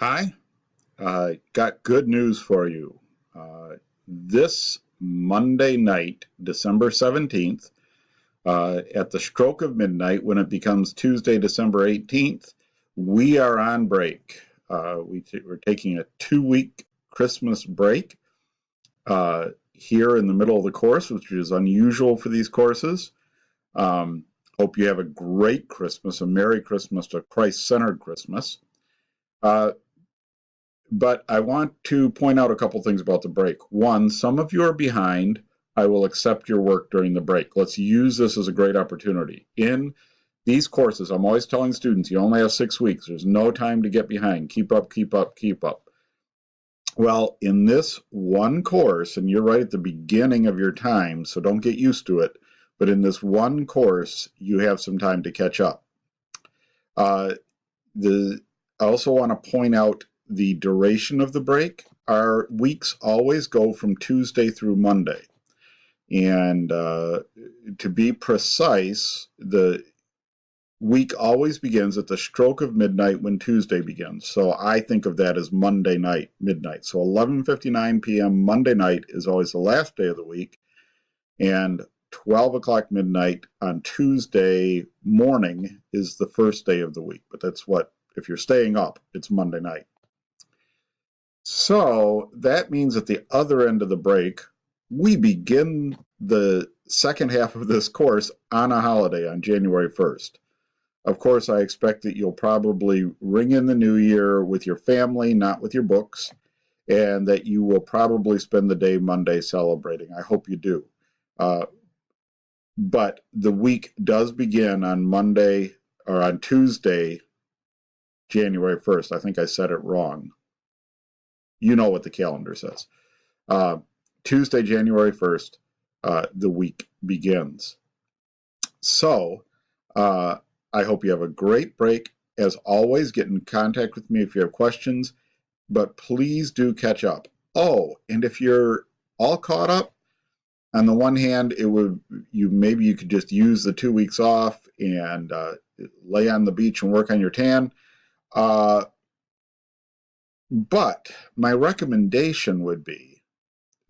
Hi, got good news for you. This Monday night, December 17th, at the stroke of midnight, when it becomes Tuesday, December 18th, we are on break. We're taking a 2-week Christmas break here in the middle of the course, which is unusual for these courses. Hope you have a great Christmas, a Merry Christmas, a Christ-centered Christmas. But I want to point out a couple things about the break. One, some of you are behind. I will accept your work during the break. Let's use this as a great opportunity. In these courses, I'm always telling students, you only have 6 weeks. There's no time to get behind. Keep up, keep up, keep up. Well, in this one course, and you're right at the beginning of your time, so don't get used to it, but in this one course, you have some time to catch up. I also want to point out the duration of the break. Our weeks always go from Tuesday through Monday. And to be precise, the week always begins at the stroke of midnight when Tuesday begins. So I think of that as Monday night, midnight. So 11:59 p.m. Monday night is always the last day of the week. And 12 o'clock midnight on Tuesday morning is the first day of the week. But that's what, if you're staying up, it's Monday night. So that means at the other end of the break, we begin the second half of this course on a holiday on January 1st. Of course, I expect that you'll probably ring in the new year with your family, not with your books, and that you will probably spend the day Monday celebrating. I hope you do. But the week does begin on Monday or on Tuesday, January 1st. I think I said it wrong. You know what the calendar says. Tuesday, January 1st, the week begins. So I hope you have a great break. As always, get in contact with me if you have questions, but please do catch up. Oh, and if you're all caught up, on the one hand, maybe you could just use the 2 weeks off and lay on the beach and work on your tan. But my recommendation would be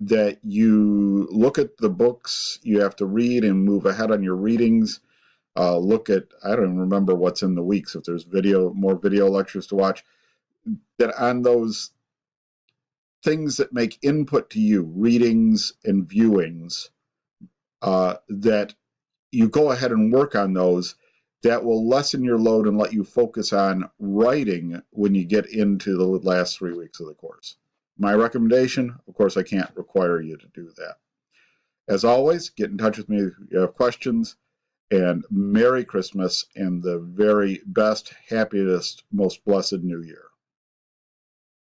that you look at the books you have to read and move ahead on your readings. Look at, I don't remember what's in the weeks, if there's more video lectures to watch, that on those things that make input to you, readings and viewings, that you go ahead and work on those. That will lessen your load and let you focus on writing when you get into the last 3 weeks of the course. My recommendation, of course, I can't require you to do that. As always, get in touch with me if you have questions, and Merry Christmas and the very best, happiest, most blessed New Year.